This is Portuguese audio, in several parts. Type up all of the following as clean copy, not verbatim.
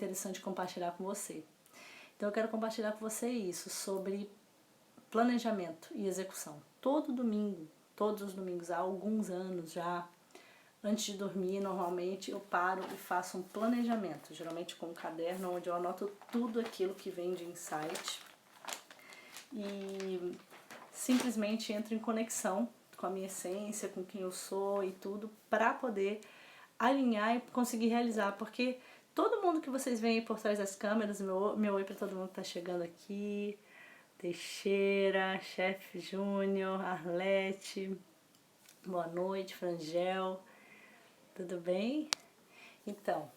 interessante compartilhar com você. Então eu quero compartilhar com você isso, sobre planejamento e execução. Todo domingo, todos os domingos, há alguns anos já, antes de dormir, normalmente eu paro e faço um planejamento, geralmente com um caderno onde eu anoto tudo aquilo que vem de insight e simplesmente entro em conexão com a minha essência, com quem eu sou e tudo, para poder alinhar e conseguir realizar, porque todo mundo que vocês veem aí por trás das câmeras, meu oi para todo mundo que tá chegando aqui, Teixeira, Chefe Júnior, Arlete, boa noite, Frangel, tudo bem? Então,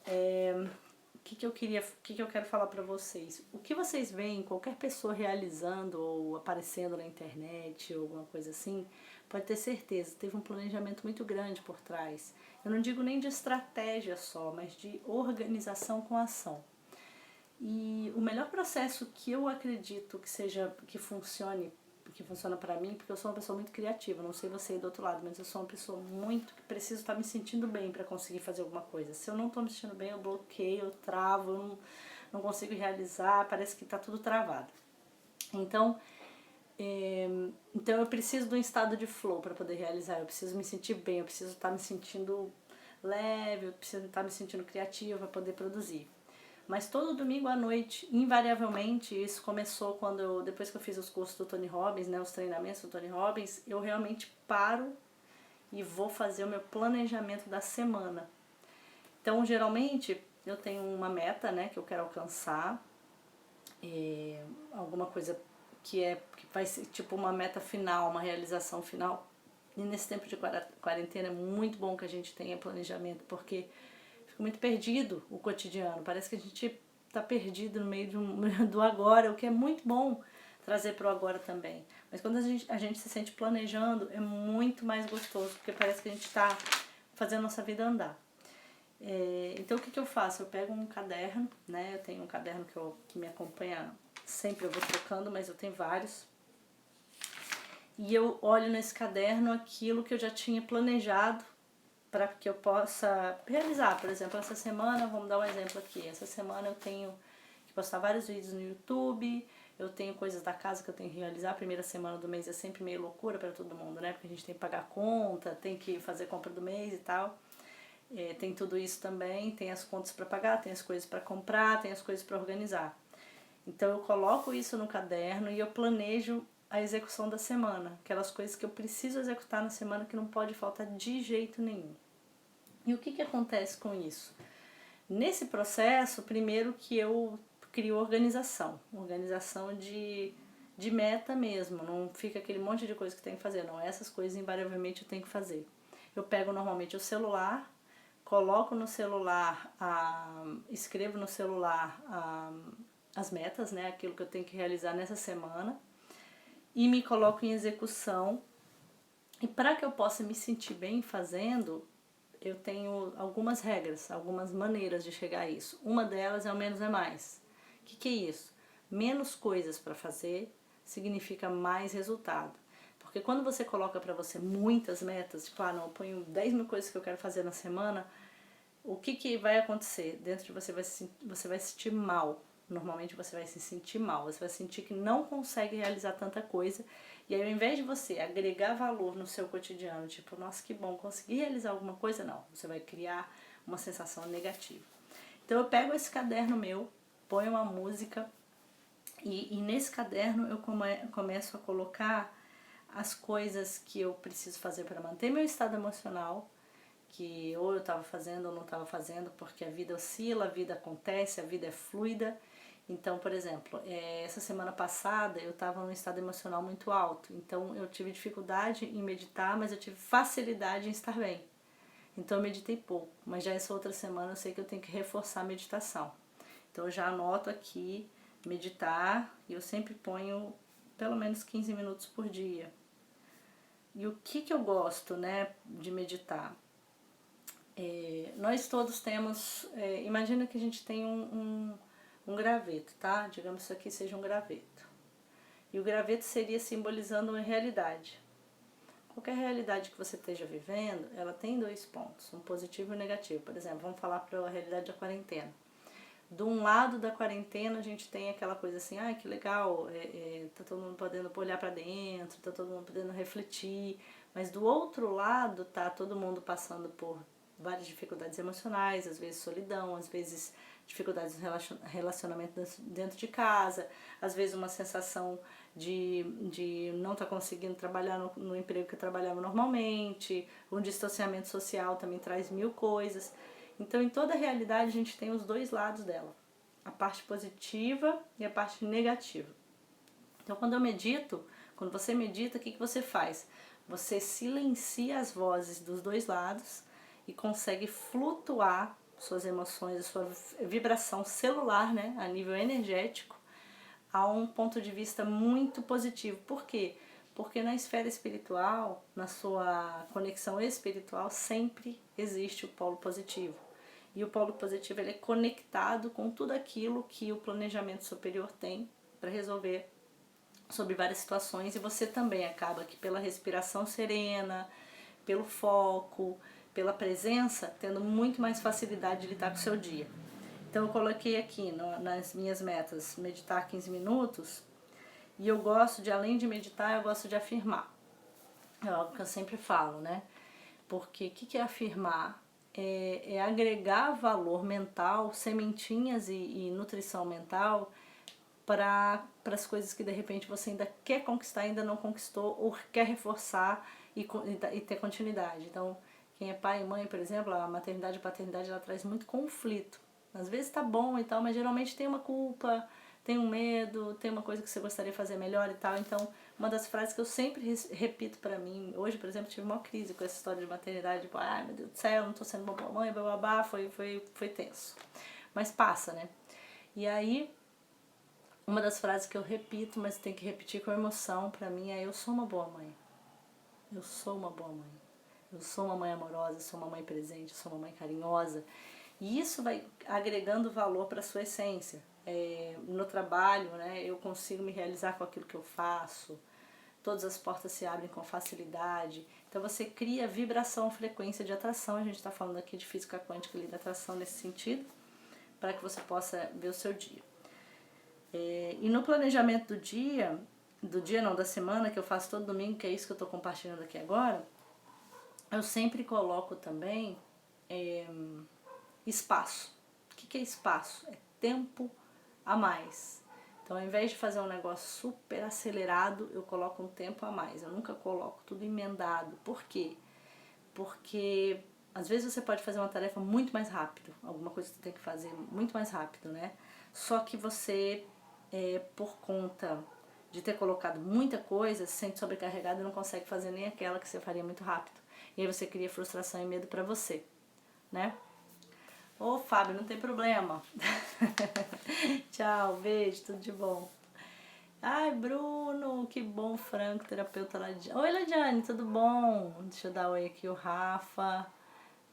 o que eu quero falar para vocês? O que vocês veem qualquer pessoa realizando ou aparecendo na internet ou alguma coisa assim, pode ter certeza, teve um planejamento muito grande por trás. Eu não digo nem de estratégia só, mas de organização com ação. E o melhor processo que eu acredito que funciona para mim, porque eu sou uma pessoa muito criativa, não sei você aí do outro lado, mas eu sou uma pessoa muito que preciso estar me sentindo bem para conseguir fazer alguma coisa. Se eu não estou me sentindo bem, eu bloqueio, eu travo, eu não consigo realizar, parece que está tudo travado. Então, então eu preciso de um estado de flow para poder realizar, eu preciso me sentir bem, eu preciso estar me sentindo leve, eu preciso estar me sentindo criativa para poder produzir. Mas todo domingo à noite, invariavelmente, isso começou depois que eu fiz os cursos do Tony Robbins, né, os treinamentos do Tony Robbins, eu realmente paro e vou fazer o meu planejamento da semana. Então, geralmente, eu tenho uma meta, né, que eu quero alcançar, alguma coisa que vai ser tipo uma meta final, uma realização final. E nesse tempo de quarentena é muito bom que a gente tenha planejamento, porque fica muito perdido o cotidiano. Parece que a gente está perdido no meio do agora, o que é muito bom trazer para o agora também. Mas quando a gente se sente planejando, é muito mais gostoso, porque parece que a gente está fazendo a nossa vida andar. Então o que eu faço? Eu pego um caderno, né? Eu tenho um caderno que me acompanha sempre, eu vou trocando, mas eu tenho vários. E eu olho nesse caderno aquilo que eu já tinha planejado para que eu possa realizar. Por exemplo, essa semana, vamos dar um exemplo aqui, essa semana eu tenho que postar vários vídeos no YouTube, eu tenho coisas da casa que eu tenho que realizar. A primeira semana do mês é sempre meio loucura para todo mundo, né? Porque a gente tem que pagar conta, tem que fazer compra do mês e tal. Tem tudo isso também, tem as contas para pagar, tem as coisas para comprar, tem as coisas para organizar. Então eu coloco isso no caderno e eu planejo a execução da semana, aquelas coisas que eu preciso executar na semana que não pode faltar de jeito nenhum. E o que acontece com isso? Nesse processo, primeiro que eu crio organização de meta mesmo, não fica aquele monte de coisa que tem que fazer, não, essas coisas invariavelmente eu tenho que fazer. Eu pego normalmente o celular, coloco no celular, escrevo no celular as metas, né, aquilo que eu tenho que realizar nessa semana, e me coloco em execução. E para que eu possa me sentir bem fazendo, eu tenho algumas regras, algumas maneiras de chegar a isso. Uma delas é o menos é mais. O que é isso? Menos coisas para fazer significa mais resultado. Porque quando você coloca para você muitas metas, tipo, não, eu ponho 10 mil coisas que eu quero fazer na semana, o que vai acontecer? Dentro de você você vai se sentir mal. Normalmente você vai se sentir mal, você vai sentir que não consegue realizar tanta coisa. E aí, ao invés de você agregar valor no seu cotidiano, tipo, nossa, que bom, consegui realizar alguma coisa, não. Você vai criar uma sensação negativa. Então eu pego esse caderno meu, ponho uma música e nesse caderno eu começo a colocar as coisas que eu preciso fazer para manter meu estado emocional, que ou eu estava fazendo ou não estava fazendo, porque a vida oscila, a vida acontece, a vida é fluida. Então, por exemplo, essa semana passada eu estava num estado emocional muito alto, então eu tive dificuldade em meditar, mas eu tive facilidade em estar bem. Então eu meditei pouco, mas já essa outra semana eu sei que eu tenho que reforçar a meditação. Então eu já anoto aqui, meditar, e eu sempre ponho pelo menos 15 minutos por dia. E o que eu gosto, né, de meditar? Nós todos temos, imagina que a gente tem um graveto, tá? Digamos que isso aqui seja um graveto. E o graveto seria simbolizando uma realidade. Qualquer realidade que você esteja vivendo, ela tem dois pontos, um positivo e um negativo. Por exemplo, vamos falar para a realidade da quarentena. De um lado da quarentena a gente tem aquela coisa assim, ah, que legal, tá todo mundo podendo olhar para dentro, tá todo mundo podendo refletir, mas do outro lado tá todo mundo passando por várias dificuldades emocionais, às vezes solidão, às vezes dificuldades no relacionamento dentro de casa, às vezes uma sensação de não estar conseguindo trabalhar no emprego que eu trabalhava normalmente, um distanciamento social também traz mil coisas. Então, em toda a realidade, a gente tem os dois lados dela, a parte positiva e a parte negativa. Então, quando você medita, o que você faz? Você silencia as vozes dos dois lados e consegue flutuar suas emoções, a sua vibração celular, né, a nível energético, a um ponto de vista muito positivo. Por quê? Porque na esfera espiritual, na sua conexão espiritual, sempre existe o polo positivo. E o polo positivo ele é conectado com tudo aquilo que o planejamento superior tem para resolver sobre várias situações. E você também acaba que pela respiração serena, pelo foco, pela presença, tendo muito mais facilidade de lidar com o seu dia. Então eu coloquei aqui nas minhas metas meditar 15 minutos e eu gosto de, além de meditar, eu gosto de afirmar. É algo que eu sempre falo, né? Porque o que é afirmar? É agregar valor mental, sementinhas e nutrição mental para as coisas que de repente você ainda quer conquistar, ainda não conquistou, ou quer reforçar e ter continuidade. Então, quem é pai e mãe, por exemplo, a maternidade e paternidade ela traz muito conflito. Às vezes tá bom e tal, mas geralmente tem uma culpa, tem um medo, tem uma coisa que você gostaria de fazer melhor e tal. Então, uma das frases que eu sempre repito pra mim, hoje, por exemplo, tive uma crise com essa história de maternidade, tipo, ai meu Deus do céu, não tô sendo uma boa mãe, bababá, foi tenso. Mas passa, né? E aí, uma das frases que eu repito, mas tem que repetir com emoção pra mim é: eu sou uma boa mãe. Eu sou uma boa mãe. Eu sou uma mãe amorosa, sou uma mãe presente, sou uma mãe carinhosa. E isso vai agregando valor para a sua essência. No trabalho, né, eu consigo me realizar com aquilo que eu faço. Todas as portas se abrem com facilidade. Então você cria vibração, frequência de atração. A gente está falando aqui de física quântica e de atração nesse sentido, para que você possa ver o seu dia. E no planejamento do dia não, da semana, que eu faço todo domingo, que é isso que eu estou compartilhando aqui agora, eu sempre coloco também espaço. O que é espaço? É tempo a mais. Então, ao invés de fazer um negócio super acelerado, eu coloco um tempo a mais. Eu nunca coloco tudo emendado. Por quê? Porque às vezes você pode fazer uma tarefa muito mais rápido, alguma coisa que você tem que fazer muito mais rápido, né? Só que você, por conta de ter colocado muita coisa, se sente sobrecarregado e não consegue fazer nem aquela que você faria muito rápido. E aí você cria frustração e medo pra você, né? Ô Fábio, não tem problema. Tchau, beijo, tudo de bom. Ai, Bruno, que bom, Franco, terapeuta Ladiane. Oi, Ladiane, tudo bom? Deixa eu dar oi aqui, o Rafa,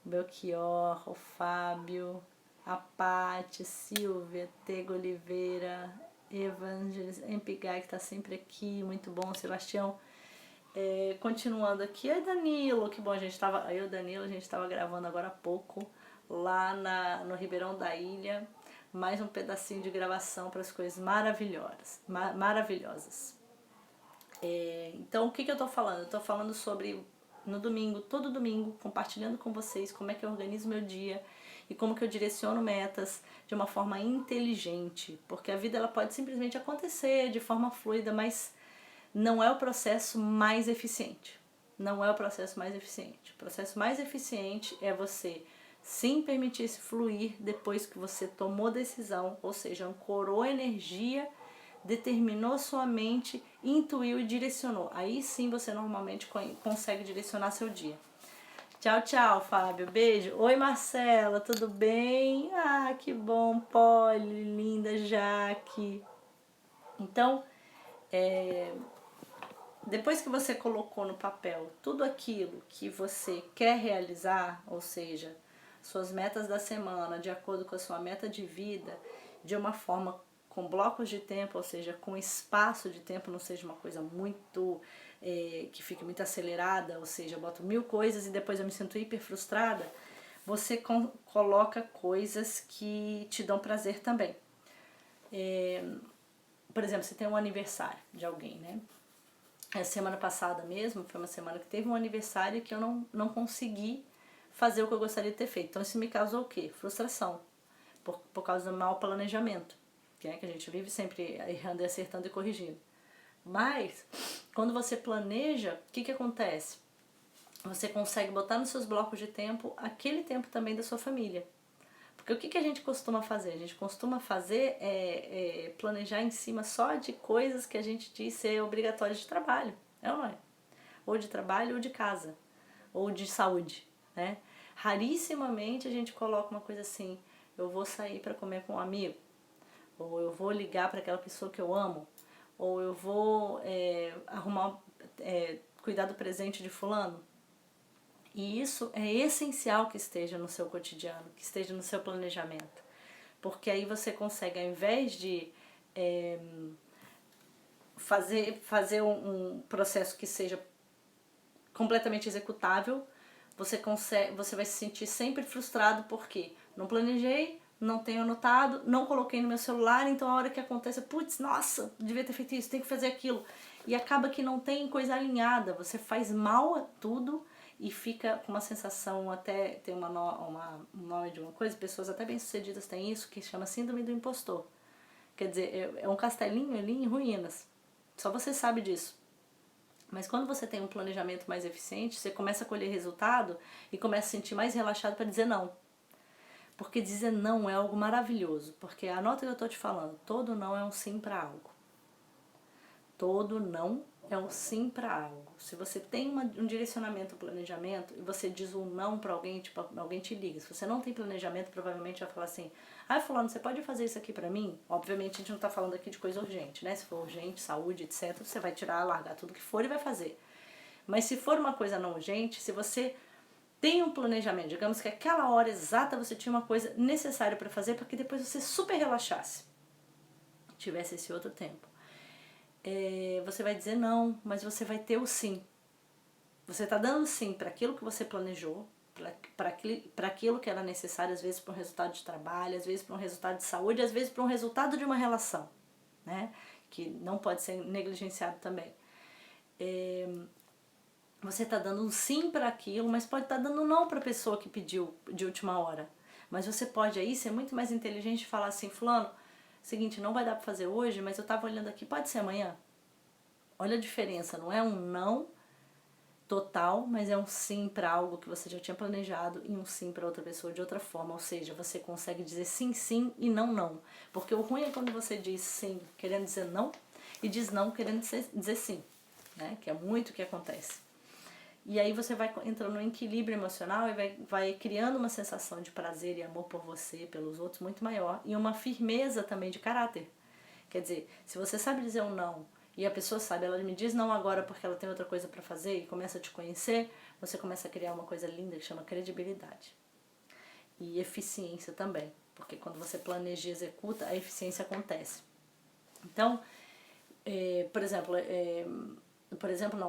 o Belchior, o Fábio, a Paty, Silvia, Tego Oliveira, Evangelis, Empigai, que tá sempre aqui, muito bom, Sebastião. Continuando aqui, aí Danilo, que bom, a gente tava gravando agora há pouco, lá no Ribeirão da Ilha, mais um pedacinho de gravação para as coisas maravilhosas. Então, o que eu tô falando? Eu tô falando sobre, no domingo, todo domingo, compartilhando com vocês como é que eu organizo meu dia e como que eu direciono metas de uma forma inteligente, porque a vida ela pode simplesmente acontecer de forma fluida, mas não é o processo mais eficiente. Não é o processo mais eficiente. O processo mais eficiente é você sim permitir se fluir depois que você tomou decisão, ou seja, ancorou energia, determinou sua mente, intuiu e direcionou. Aí sim você normalmente consegue direcionar seu dia. Tchau, tchau, Fábio. Beijo. Oi, Marcela, tudo bem? Ah, que bom, Polly, linda, Jaque. Então, depois que você colocou no papel tudo aquilo que você quer realizar, ou seja, suas metas da semana, de acordo com a sua meta de vida, de uma forma com blocos de tempo, ou seja, com espaço de tempo, não seja uma coisa muito, que fique muito acelerada, ou seja, eu boto 1000 coisas e depois eu me sinto hiper frustrada, você coloca coisas que te dão prazer também. Por exemplo, você tem um aniversário de alguém, né? A semana passada mesmo, foi uma semana que teve um aniversário que eu não consegui fazer o que eu gostaria de ter feito. Então isso me causou o quê? Frustração, por causa do mau planejamento, que a gente vive sempre errando e acertando e corrigindo. Mas, quando você planeja, o que acontece? Você consegue botar nos seus blocos de tempo aquele tempo também da sua família. Porque o que a gente costuma fazer? A gente costuma fazer planejar em cima só de coisas que a gente diz ser obrigatórias de trabalho, é ou não é? Ou de trabalho ou de casa, ou de saúde, né? Rarissimamente a gente coloca uma coisa assim, eu vou sair para comer com um amigo, ou eu vou ligar para aquela pessoa que eu amo, ou eu vou cuidar do presente de fulano. E isso é essencial que esteja no seu cotidiano, que esteja no seu planejamento. Porque aí você consegue, ao invés de fazer um processo que seja completamente executável, você vai se sentir sempre frustrado porque não planejei, não tenho anotado, não coloquei no meu celular, então a hora que acontece, putz, nossa, devia ter feito isso, tem que fazer aquilo. E acaba que não tem coisa alinhada, você faz mal a tudo e fica com uma sensação, até tem um nome de uma coisa, pessoas até bem-sucedidas têm isso, que chama síndrome do impostor. Quer dizer, é um castelinho ali em ruínas. Só você sabe disso. Mas quando você tem um planejamento mais eficiente, você começa a colher resultado e começa a se sentir mais relaxado para dizer não. Porque dizer não é algo maravilhoso. Porque anota o que eu estou te falando, todo não é um sim para algo. Todo não é um sim para algo. Se você tem um direcionamento, um planejamento, e você diz um não para alguém, tipo, alguém te liga. Se você não tem planejamento, provavelmente vai falar assim, fulano, você pode fazer isso aqui para mim? Obviamente a gente não está falando aqui de coisa urgente, né? Se for urgente, saúde, etc., você vai tirar, largar tudo que for e vai fazer. Mas se for uma coisa não urgente, se você tem um planejamento, digamos que aquela hora exata você tinha uma coisa necessária para fazer para que depois você super relaxasse, tivesse esse outro tempo. Você vai dizer não, mas você vai ter o sim. Você está dando sim para aquilo que você planejou, para aquilo que era necessário, às vezes para um resultado de trabalho, às vezes para um resultado de saúde, às vezes para um resultado de uma relação, né? Que não pode ser negligenciado também. Você está dando um sim para aquilo, mas pode estar dando um não para a pessoa que pediu de última hora. Mas você pode aí ser muito mais inteligente e falar assim, fulano, seguinte, não vai dar para fazer hoje, mas eu estava olhando aqui, pode ser amanhã? Olha a diferença, não é um não total, mas é um sim para algo que você já tinha planejado e um sim para outra pessoa de outra forma. Ou seja, você consegue dizer sim, sim e não, não. Porque o ruim é quando você diz sim querendo dizer não e diz não querendo dizer sim, né? Que é muito o que acontece. E aí você vai entrando no equilíbrio emocional e vai criando uma sensação de prazer e amor por você, pelos outros, muito maior. E uma firmeza também de caráter. Quer dizer, se você sabe dizer um não e a pessoa sabe, ela me diz não agora porque ela tem outra coisa para fazer e começa a te conhecer, você começa a criar uma coisa linda que chama credibilidade. E eficiência também. Porque quando você planeja e executa, a eficiência acontece. Então,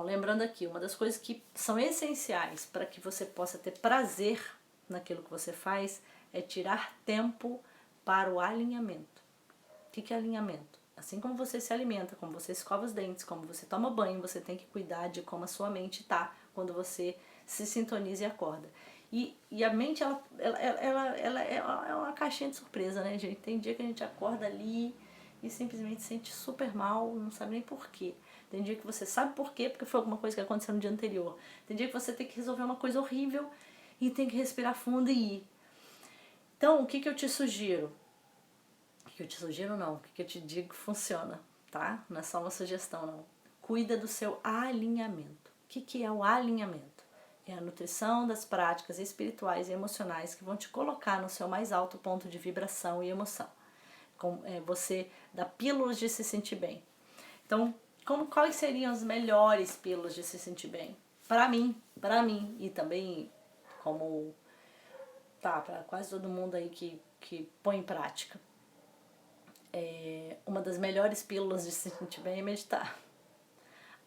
lembrando aqui, uma das coisas que são essenciais para que você possa ter prazer naquilo que você faz é tirar tempo para o alinhamento. O que é alinhamento? Assim como você se alimenta, como você escova os dentes, como você toma banho, você tem que cuidar de como a sua mente está quando você se sintoniza e acorda. E a mente, ela é uma caixinha de surpresa, né, gente? Tem dia que a gente acorda ali e simplesmente se sente super mal, não sabe nem porquê. Tem dia que você sabe por quê, porque foi alguma coisa que aconteceu no dia anterior. Tem dia que você tem que resolver uma coisa horrível e tem que respirar fundo e ir. Então, o que eu te sugiro? O que eu te sugiro não, o que eu te digo funciona, tá? Não é só uma sugestão, não. Cuida do seu alinhamento. O que é o alinhamento? É a nutrição das práticas espirituais e emocionais que vão te colocar no seu mais alto ponto de vibração e emoção. Você dá pílulas de se sentir bem. Então, quais seriam as melhores pílulas de se sentir bem? Para mim, e também como para quase todo mundo aí que põe em prática. Uma das melhores pílulas de se sentir bem é meditar.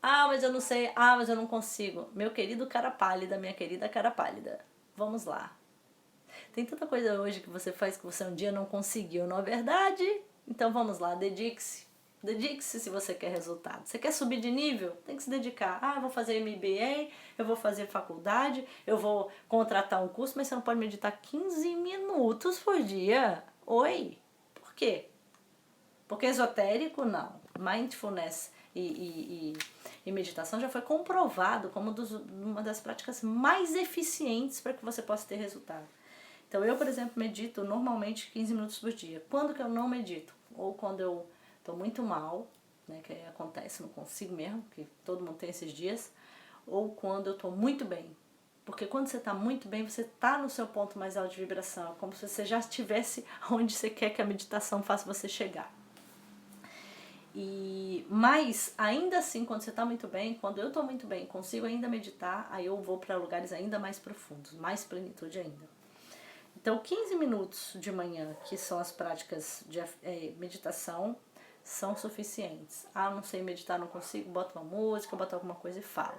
Mas eu não sei, mas eu não consigo. Meu querido cara pálida, minha querida cara pálida, vamos lá. Tem tanta coisa hoje que você faz que você um dia não conseguiu, não é verdade? Então vamos lá, dedique-se. Dedique-se se você quer resultado. Você quer subir de nível? Tem que se dedicar. Ah, eu vou fazer MBA, eu vou fazer faculdade, eu vou contratar um curso, mas você não pode meditar 15 minutos por dia. Oi? Por quê? Porque esotérico, não. Mindfulness e meditação já foi comprovado como uma das práticas mais eficientes para que você possa ter resultado. Então eu, por exemplo, medito normalmente 15 minutos por dia. Quando que eu não medito? Ou quando eu estou muito mal, né, que acontece, não consigo mesmo, que todo mundo tem esses dias, ou quando eu estou muito bem. Porque quando você está muito bem, você está no seu ponto mais alto de vibração, como se você já estivesse onde você quer que a meditação faça você chegar. Mas ainda assim, quando você está muito bem, quando eu estou muito bem, consigo ainda meditar, aí eu vou para lugares ainda mais profundos, mais plenitude ainda. Então 15 minutos de manhã, que são as práticas de meditação, são suficientes. Ah, não sei meditar, não consigo, bota uma música, bota alguma coisa e fala.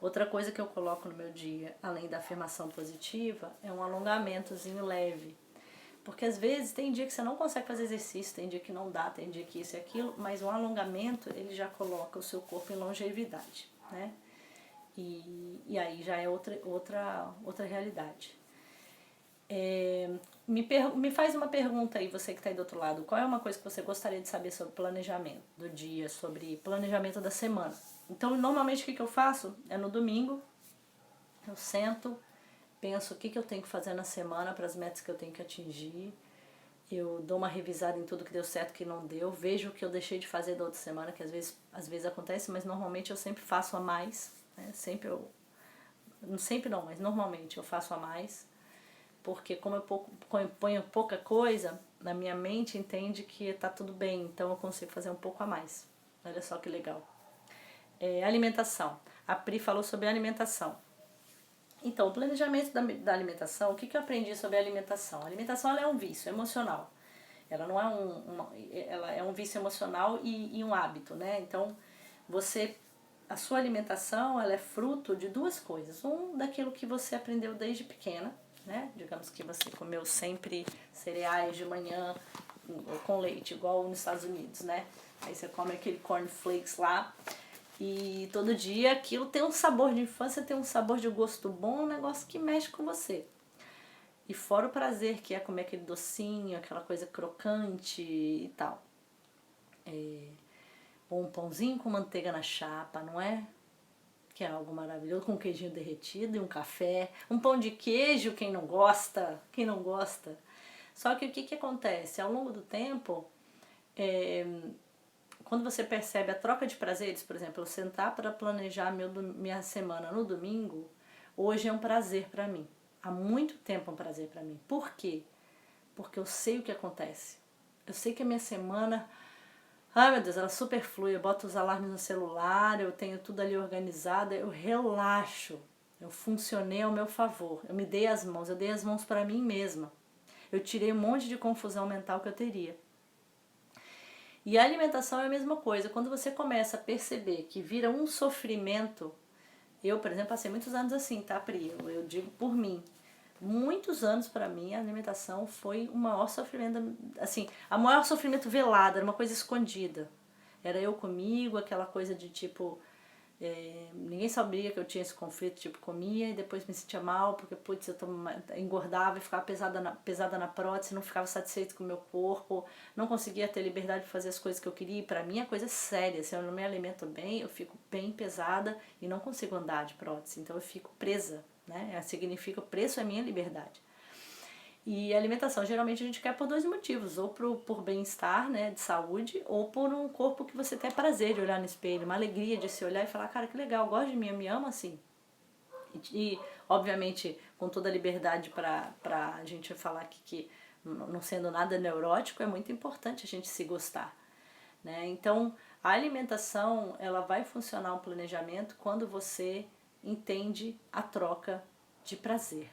Outra coisa que eu coloco no meu dia, além da afirmação positiva, é um alongamentozinho leve. Porque às vezes tem dia que você não consegue fazer exercício, tem dia que não dá, tem dia que isso e aquilo, mas um alongamento ele já coloca o seu corpo em longevidade, né? E aí já é outra realidade. Me faz uma pergunta aí, você que está aí do outro lado, qual é uma coisa que você gostaria de saber sobre planejamento do dia, sobre planejamento da semana? Então, normalmente o que eu faço é no domingo, eu sento, penso o que eu tenho que fazer na semana para as metas que eu tenho que atingir, eu dou uma revisada em tudo que deu certo e que não deu, vejo o que eu deixei de fazer da outra semana, que às vezes acontece, mas normalmente eu sempre faço a mais, né? Mas normalmente eu faço a mais, porque como eu ponho pouca coisa, na minha mente entende que tá tudo bem, então eu consigo fazer um pouco a mais. Olha só que legal. Alimentação. A Pri falou sobre alimentação. Então, o planejamento da alimentação, o que eu aprendi sobre a alimentação? A alimentação ela é um vício emocional. Ela não é ela é um vício emocional e um hábito, né? Então, a sua alimentação ela é fruto de duas coisas. Daquilo que você aprendeu desde pequena, né? Digamos que você comeu sempre cereais de manhã com leite, igual nos Estados Unidos, né? Aí você come aquele cornflakes lá e todo dia aquilo tem um sabor de infância, tem um sabor de gosto bom, um negócio que mexe com você. E fora o prazer que é comer aquele docinho, aquela coisa crocante e tal. Ou um pãozinho com manteiga na chapa, não é? Que é algo maravilhoso, com um queijinho derretido e um café. Um pão de queijo, quem não gosta? Quem não gosta? Só que o que acontece? Ao longo do tempo, quando você percebe a troca de prazeres, por exemplo, eu sentar para planejar minha semana no domingo, hoje é um prazer para mim. Há muito tempo é um prazer para mim. Por quê? Porque eu sei o que acontece. Eu sei que a minha semana, ai meu Deus, ela super flui, eu boto os alarmes no celular, eu tenho tudo ali organizado, eu relaxo, eu funcionei ao meu favor, eu dei as mãos para mim mesma. Eu tirei um monte de confusão mental que eu teria. E a alimentação é a mesma coisa, quando você começa a perceber que vira um sofrimento, eu, por exemplo, passei muitos anos assim, tá, Pri? Eu digo por mim. Muitos anos para mim a alimentação foi o maior sofrimento, assim, a maior sofrimento velado, era uma coisa escondida. Era eu comigo, aquela coisa de tipo, ninguém sabia que eu tinha esse conflito, tipo, comia e depois me sentia mal, porque putz, engordava e ficava pesada na prótese, não ficava satisfeito com o meu corpo, não conseguia ter liberdade de fazer as coisas que eu queria, e pra mim é coisa séria, se eu não me alimento bem, eu fico bem pesada e não consigo andar de prótese, então eu fico presa, né? Significa o preço é minha liberdade. E a alimentação geralmente a gente quer por dois motivos, ou por bem-estar, né, de saúde, ou por um corpo que você tem prazer de olhar no espelho, uma alegria de se olhar e falar, cara, que legal, eu gosto de mim, eu me amo assim. E obviamente, com toda a liberdade pra gente falar que não sendo nada neurótico, é muito importante a gente se gostar, né? Então, a alimentação, ela vai funcionar um planejamento quando você entende a troca de prazer,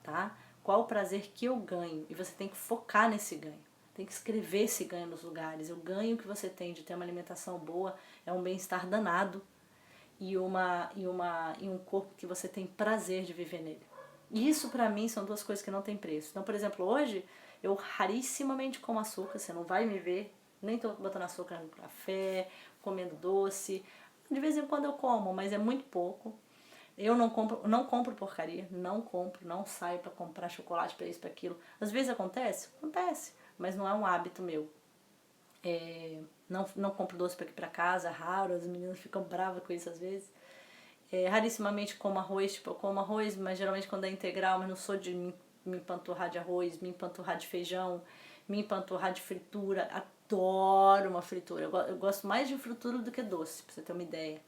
tá? Qual o prazer que eu ganho? E você tem que focar nesse ganho. Tem que escrever esse ganho nos lugares. O ganho que você tem de ter uma alimentação boa é um bem-estar danado e um corpo que você tem prazer de viver nele. Isso pra mim são duas coisas que não tem preço. Então, por exemplo, hoje eu rarissimamente como açúcar, você não vai me ver, nem tô botando açúcar no café, comendo doce. De vez em quando eu como, mas é muito pouco. Eu não compro porcaria, não compro, não saio pra comprar chocolate pra isso, pra aquilo. Às vezes acontece, mas não é um hábito meu. Não compro doce pra aqui pra casa, é raro, as meninas ficam bravas com isso às vezes. Rarissimamente como arroz, tipo, eu como arroz, mas geralmente quando é integral, mas não sou de me empanturrar de arroz, me empanturrar de feijão, me empanturrar de fritura. Adoro uma fritura. Eu gosto mais de fritura do que doce, pra você ter uma ideia.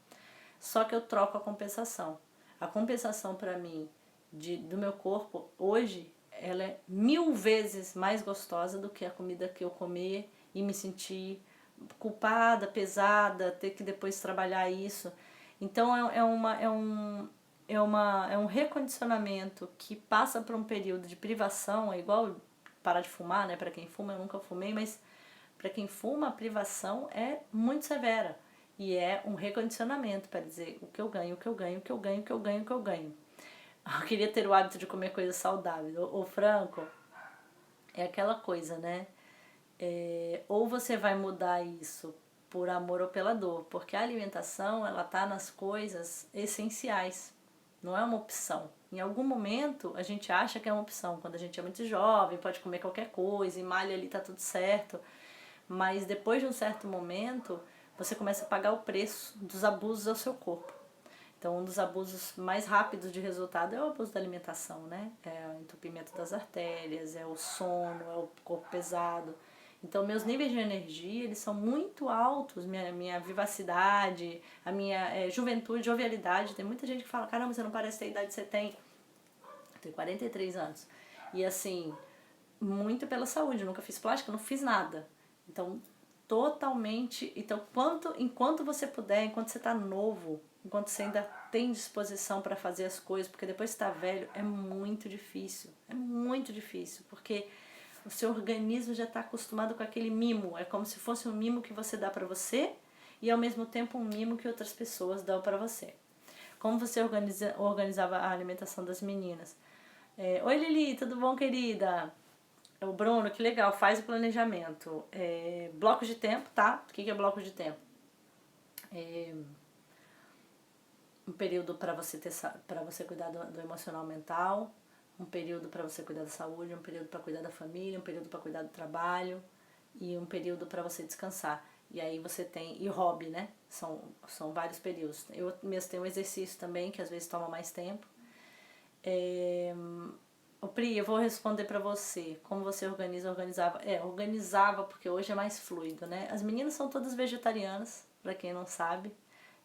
Só que eu troco a compensação. A compensação pra mim do meu corpo hoje, ela é 1000 vezes mais gostosa do que a comida que eu comer e me sentir culpada, pesada, ter que depois trabalhar isso. Então é um recondicionamento que passa por um período de privação, é igual parar de fumar, né? Para quem fuma, eu nunca fumei, mas para quem fuma, a privação é muito severa. E é um recondicionamento para dizer o que eu ganho, o que eu ganho, o que eu ganho, o que eu ganho, o que eu ganho. Eu queria ter o hábito de comer coisas saudáveis. O Franco, é aquela coisa, né? Ou você vai mudar isso por amor ou pela dor, porque a alimentação ela tá nas coisas essenciais, não é uma opção. Em algum momento a gente acha que é uma opção, quando a gente é muito jovem, pode comer qualquer coisa, e malha ali tá tudo certo, mas depois de um certo momento você começa a pagar o preço dos abusos ao seu corpo. Então, um dos abusos mais rápidos de resultado é o abuso da alimentação, né? É o entupimento das artérias, é o sono, é o corpo pesado. Então, meus níveis de energia, eles são muito altos, minha vivacidade, a minha juventude, jovialidade. Tem muita gente que fala, caramba, você não parece ter a idade que você tem. Eu tenho 43 anos. E assim, muito pela saúde, eu nunca fiz plástica, não fiz nada. Então, totalmente. Então, enquanto você puder, enquanto você está novo, enquanto você ainda tem disposição para fazer as coisas, porque depois que está velho é muito difícil. É muito difícil, porque o seu organismo já está acostumado com aquele mimo. É como se fosse um mimo que você dá para você e ao mesmo tempo um mimo que outras pessoas dão para você. Como você organizava a alimentação das meninas? Oi Lili, tudo bom, querida? O Bruno, que legal, faz o planejamento. Blocos de tempo, tá? O que é bloco de tempo? Um período para você cuidar do emocional mental, um período para você cuidar da saúde, um período para cuidar da família, um período para cuidar do trabalho e um período para você descansar. E aí você tem, e hobby, né? São vários períodos. Eu mesmo tenho um exercício também, que às vezes toma mais tempo. O Pri, eu vou responder pra você. Como você organizava? Organizava porque hoje é mais fluido, né? As meninas são todas vegetarianas, pra quem não sabe.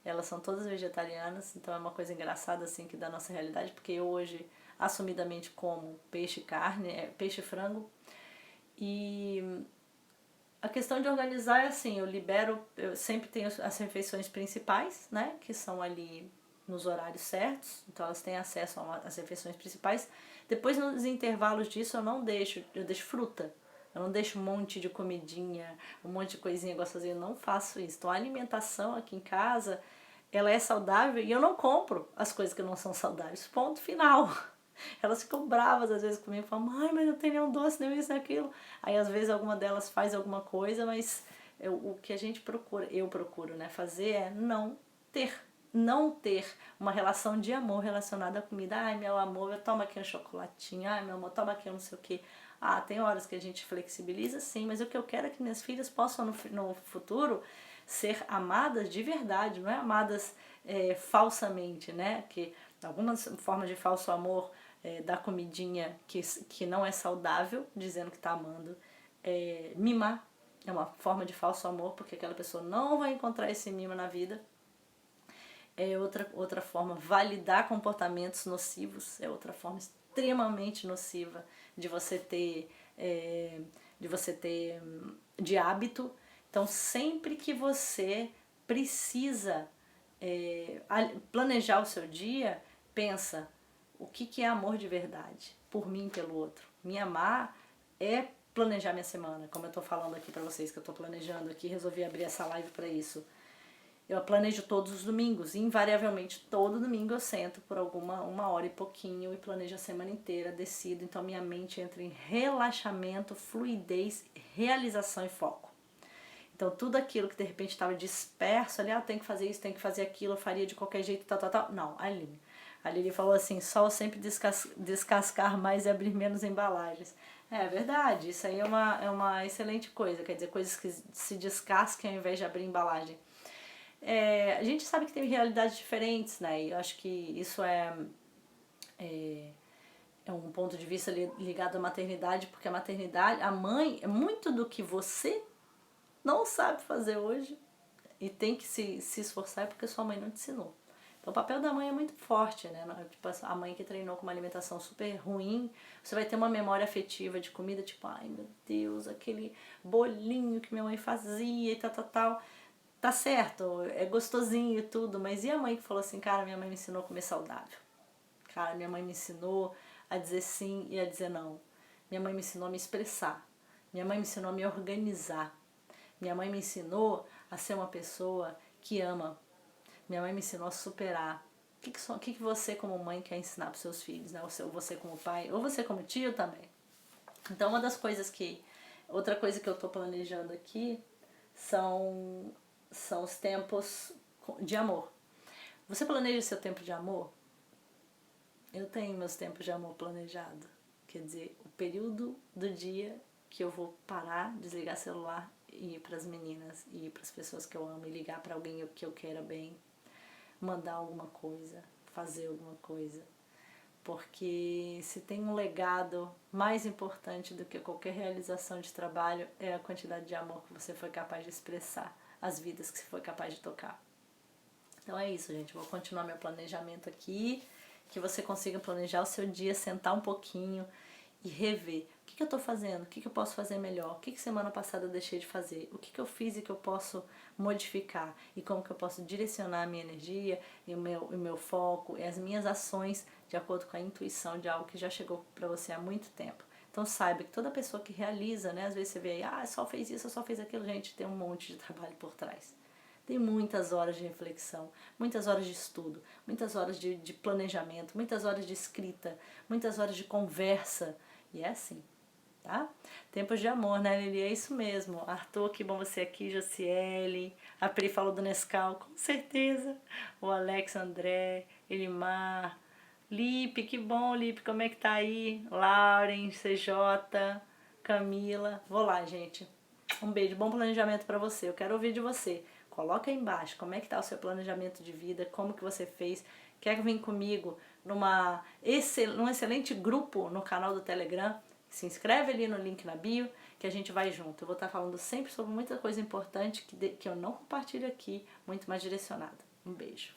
Elas são todas vegetarianas, então é uma coisa engraçada assim que da nossa realidade, porque eu hoje assumidamente como peixe e carne, peixe e frango. E a questão de organizar é assim, eu sempre tenho as refeições principais, né, que são ali nos horários certos, então elas têm acesso às refeições principais. Depois nos intervalos disso eu deixo fruta. Eu não deixo um monte de comidinha, um monte de coisinha gostosinha, eu não faço isso. Então a alimentação aqui em casa, ela é saudável e eu não compro as coisas que não são saudáveis. Ponto final. Elas ficam bravas às vezes comigo, falam, mãe, mas não tem nenhum doce, nem isso, nem aquilo. Aí às vezes alguma delas faz alguma coisa, mas o que a gente procura, eu procuro, né, fazer é não ter uma relação de amor relacionada à comida. Ai, meu amor, toma aqui um chocolatinho. Ai, meu amor, toma aqui um não sei o quê. Ah, tem horas que a gente flexibiliza, sim, mas o que eu quero é que minhas filhas possam no futuro ser amadas de verdade, não é amadas falsamente, né? Que algumas formas de falso amor da comidinha que não é saudável, dizendo que tá amando, mimar é uma forma de falso amor, porque aquela pessoa não vai encontrar esse mimo na vida. Outra forma, validar comportamentos nocivos, é outra forma extremamente nociva de você ter de hábito. Então, sempre que você precisa planejar o seu dia, pensa, o que é amor de verdade? Por mim e pelo outro. Me amar é planejar minha semana, como eu estou falando aqui para vocês, que eu estou planejando aqui, resolvi abrir essa live para isso. Eu planejo todos os domingos, e invariavelmente todo domingo eu sento por uma hora e pouquinho e planejo a semana inteira, decido, então minha mente entra em relaxamento, fluidez, realização e foco. Então tudo aquilo que de repente estava disperso ali, tem que fazer isso, tem que fazer aquilo, eu faria de qualquer jeito, tal. Não, a Lili falou assim, só sempre descascar mais e abrir menos embalagens. É verdade, isso aí é uma excelente coisa, quer dizer, coisas que se descasquem ao invés de abrir embalagem. A gente sabe que tem realidades diferentes, né? E eu acho que isso é um ponto de vista ligado à maternidade, porque a maternidade, a mãe, é muito do que você não sabe fazer hoje e tem que se esforçar porque sua mãe não te ensinou. Então o papel da mãe é muito forte, né? Tipo, a mãe que treinou com uma alimentação super ruim, você vai ter uma memória afetiva de comida, tipo, ai meu Deus, aquele bolinho que minha mãe fazia e tal. Tá certo, é gostosinho e tudo, mas e a mãe que falou assim, cara, minha mãe me ensinou a comer saudável. Cara, minha mãe me ensinou a dizer sim e a dizer não. Minha mãe me ensinou a me expressar. Minha mãe me ensinou a me organizar. Minha mãe me ensinou a ser uma pessoa que ama. Minha mãe me ensinou a superar. O que você como mãe quer ensinar para os seus filhos, né? Ou você como pai, ou você como tio também. Então outra coisa que eu estou planejando aqui são os tempos de amor. Você planeja seu tempo de amor? Eu tenho meus tempos de amor planejado. Quer dizer, o período do dia que eu vou parar, desligar celular e ir para as meninas, e ir para as pessoas que eu amo, e ligar para alguém que eu queira bem, mandar alguma coisa, fazer alguma coisa. Porque se tem um legado mais importante do que qualquer realização de trabalho, é a quantidade de amor que você foi capaz de expressar, as vidas que você foi capaz de tocar. Então é isso, gente. Vou continuar meu planejamento aqui, que você consiga planejar o seu dia, sentar um pouquinho e rever. O que eu estou fazendo? O que eu posso fazer melhor? O que semana passada eu deixei de fazer? O que eu fiz e que eu posso modificar? E como que eu posso direcionar a minha energia e o meu foco e as minhas ações de acordo com a intuição de algo que já chegou para você há muito tempo. Então saiba que toda pessoa que realiza, né? Às vezes você vê aí, só fez isso, só fez aquilo. Gente, tem um monte de trabalho por trás. Tem muitas horas de reflexão, muitas horas de estudo, muitas horas de planejamento, muitas horas de escrita, muitas horas de conversa. E é assim, tá? Tempos de amor, né, Lili? É isso mesmo. Arthur, que bom você aqui, Josiele. A Pri falou do Nescau, com certeza. O Alex, André, Elimar. Lipe, que bom, Lipe, como é que tá aí? Lauren, CJ, Camila. Vou lá, gente. Um beijo, bom planejamento para você. Eu quero ouvir de você. Coloca aí embaixo como é que tá o seu planejamento de vida, como que você fez. Quer vir comigo num excelente grupo no canal do Telegram? Se inscreve ali no link na bio que a gente vai junto. Eu vou estar falando sempre sobre muita coisa importante que eu não compartilho aqui, muito mais direcionada. Um beijo.